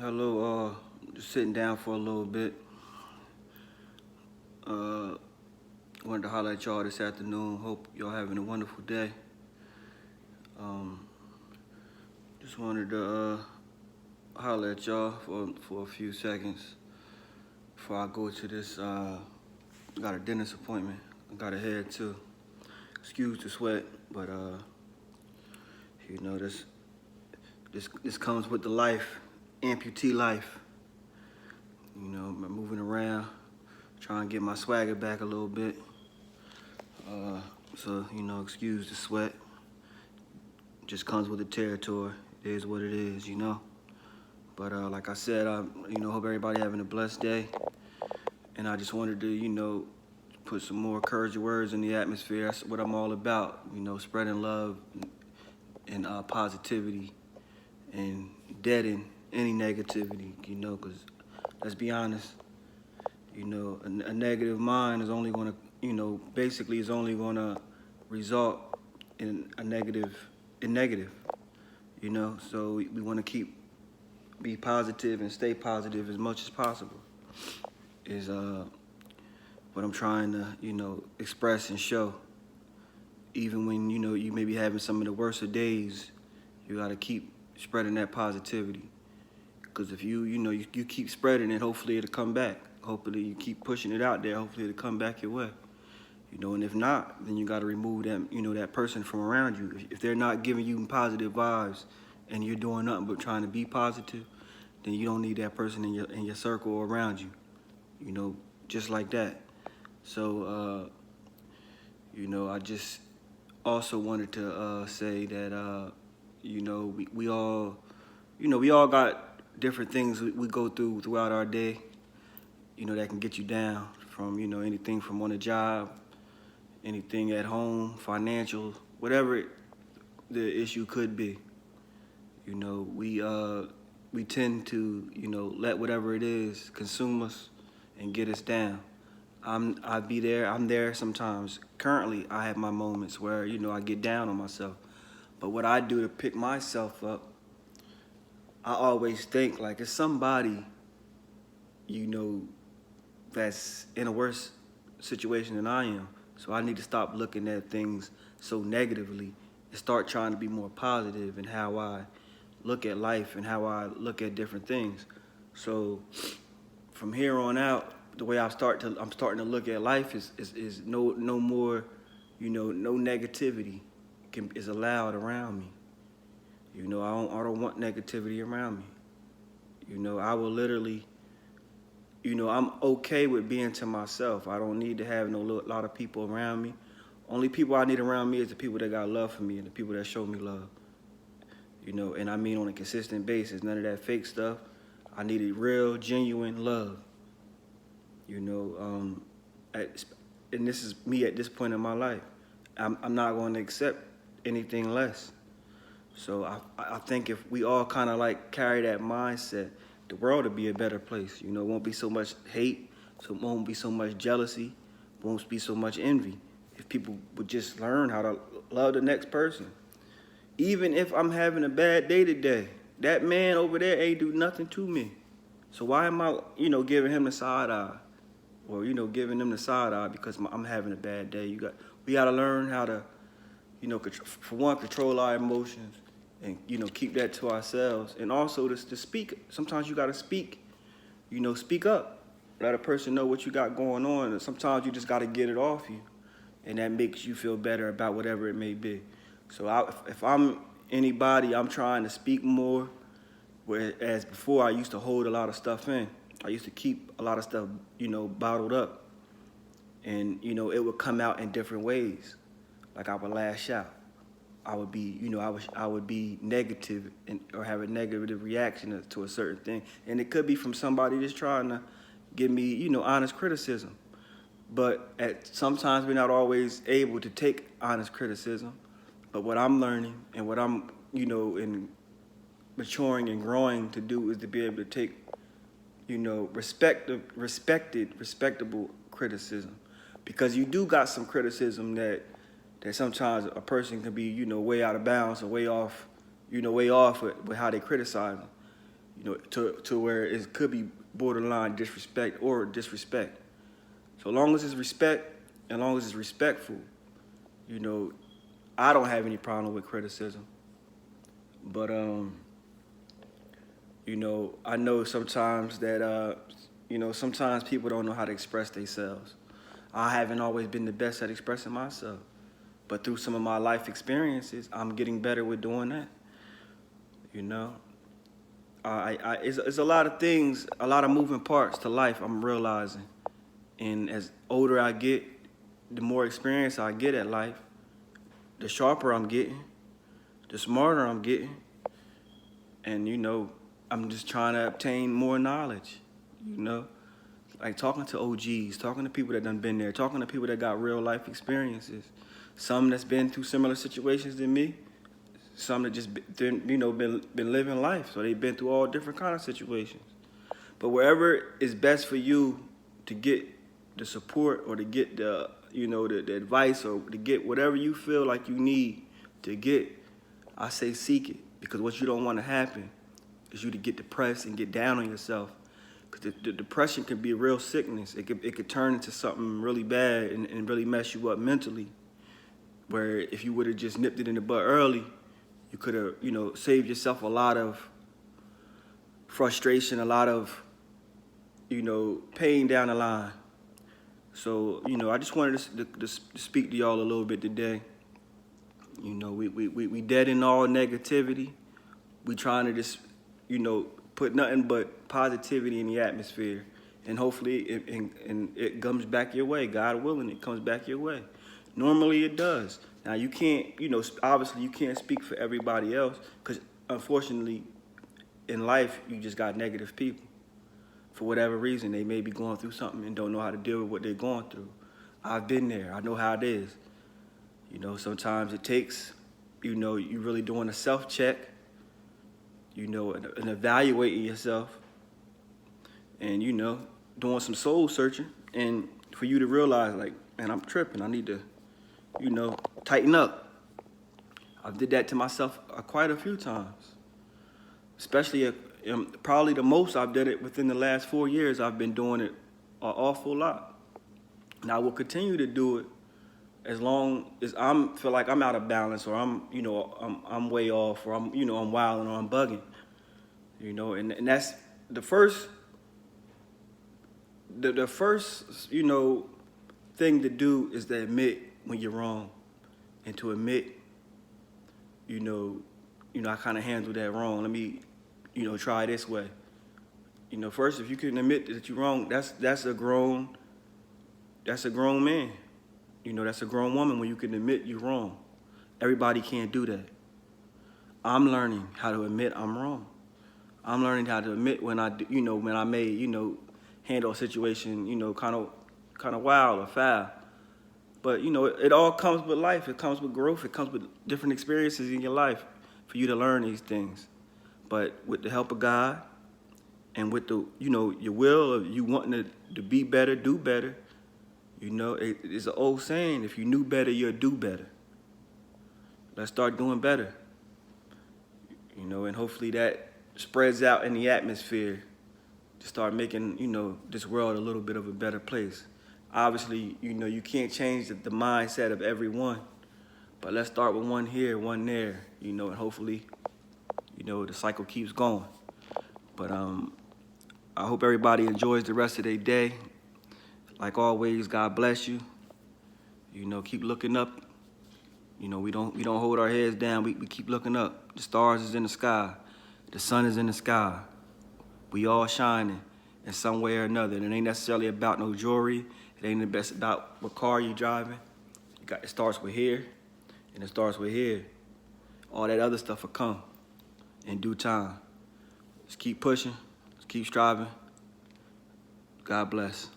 Hello, just sitting down for a little bit. Uh, Wanted to holler at y'all this afternoon. Hope y'all having a wonderful day. Um, just wanted to holler at y'all for a few seconds before I go to this. Got a dentist appointment. I got to head to. Excuse the sweat, but this comes with the life, amputee life. You know, I'm moving around, trying to get my swagger back a little bit. So, excuse the sweat. Just comes with the territory. It is what it is, But like I said, hope everybody having a blessed day. And I just wanted to, put some more encouraging words in the atmosphere. That's what I'm all about, spreading love and positivity and deadening any negativity, because let's be honest, a negative mind is only going to, basically is only going to result in negative, so we want to be positive and stay positive as much as possible is what I'm trying to, express and show. Even when, you may be having some of the worst of days, you got to keep spreading that positivity. Because if you keep spreading it, hopefully it'll come back. Hopefully you keep pushing it out there, hopefully it'll come back your way. And if not, then you got to remove them, that person from around you. If they're not giving you positive vibes and you're doing nothing but trying to be positive, then you don't need that person in your circle or around you. Just like that. So, I just also wanted to say that, we all, we all got different things we go through throughout our day, that can get you down from, anything from on a job, anything at home, financial, whatever the issue could be. We tend to, let whatever it is consume us and get us down. I'm there sometimes. Currently, I have my moments where, I get down on myself. But what I do to pick myself up, I always think like it's somebody, that's in a worse situation than I am. So I need to stop looking at things so negatively and start trying to be more positive in how I look at life and how I look at different things. So from here on out, the way I'm starting to look at life is no more, no negativity is allowed around me. I don't want negativity around me. I will literally, I'm okay with being to myself. I don't need to have lot of people around me. Only people I need around me is the people that got love for me and the people that show me love. And I mean on a consistent basis, none of that fake stuff. I needed real, genuine love. And this is me at this point in my life. I'm not going to accept anything less. So I think if we all kind of like carry that mindset, the world would be a better place. It won't be so much hate, so it won't be so much jealousy, won't be so much envy. If people would just learn how to love the next person. Even if I'm having a bad day today, that man over there ain't do nothing to me. So why am I, giving him the side eye? Or, giving them the side eye because I'm having a bad day. We got to learn how to, for one, control our emotions and, keep that to ourselves. And also to speak. Sometimes you got to speak, speak up. Let a person know what you got going on. And sometimes you just got to get it off you. And that makes you feel better about whatever it may be. So if I'm anybody, I'm trying to speak more. Whereas before, I used to hold a lot of stuff in. I used to keep a lot of stuff, bottled up. And, it would come out in different ways. Like I would lash out. I would be, I would be negative or have a negative reaction to a certain thing. And it could be from somebody just trying to give me, honest criticism. But sometimes we're not always able to take honest criticism. But what I'm learning and what I'm, in maturing and growing to do is to be able to take, respectable criticism. Because you do got some criticism that sometimes a person can be, way out of bounds or way off with how they criticize them. to where it could be borderline disrespect or disrespect. So long as it's respect, and long as it's respectful, I don't have any problem with criticism. But I know sometimes that sometimes people don't know how to express themselves. I haven't always been the best at expressing myself, but through some of my life experiences, I'm getting better with doing that. It's a lot of things, a lot of moving parts to life I'm realizing. And as older I get, the more experience I get at life, the sharper I'm getting, the smarter I'm getting. And, I'm just trying to obtain more knowledge, like talking to OGs, talking to people that done been there, talking to people that got real life experiences. Some that's been through similar situations than me, some that just been living life. So they've been through all different kind of situations. But wherever is best for you to get the support or to get the advice or to get whatever you feel like you need to get, I say seek it. Because what you don't want to happen is you to get depressed and get down on yourself. Because the depression can be a real sickness. It could turn into something really bad and really mess you up mentally. Where if you would have just nipped it in the bud early, you could have, saved yourself a lot of frustration, a lot of, pain down the line. So, I just wanted to speak to y'all a little bit today. We dead in all negativity. We trying to just, put nothing but positivity in the atmosphere. And hopefully it comes back your way. God willing, it comes back your way. Normally it does. Now you can't, obviously you can't speak for everybody else because unfortunately in life you just got negative people. For whatever reason, they may be going through something and don't know how to deal with what they're going through. I've been there. I know how it is. Sometimes it takes, you really doing a self-check, and evaluating yourself and, doing some soul searching and for you to realize, like, man, I'm tripping. I need to, tighten up. I did that to myself quite a few times, especially probably the most I've done it within the last 4 years. I've been doing it an awful lot. And I will continue to do it as long as feel like I'm out of balance or I'm way off or I'm wilding or I'm bugging, and that's the first thing to do is to admit when you're wrong and to admit, I kind of handled that wrong. Let me, try this way. First, if you can admit that you're wrong, that's a grown man. That's a grown woman when you can admit you're wrong. Everybody can't do that. I'm learning how to admit I'm wrong. I'm learning how to admit when when I may, handle a situation, kind of wild or foul. But, it all comes with life. It comes with growth. It comes with different experiences in your life for you to learn these things. But with the help of God and with the, your will of you wanting to be better, do better, it's an old saying, if you knew better, you'll do better. Let's start doing better. And hopefully that spreads out in the atmosphere to start making, this world a little bit of a better place. Obviously, you can't change the mindset of everyone, but let's start with one here, one there, and hopefully, the cycle keeps going. But I hope everybody enjoys the rest of their day. Like always, God bless you. Keep looking up. We don't hold our heads down. We keep looking up. The stars is in the sky. The sun is in the sky. We all shining in some way or another. And it ain't necessarily about no jewelry. It ain't best about what car you driving. It starts with here, and it starts with here. All that other stuff will come in due time. Just keep pushing. Just keep striving. God bless.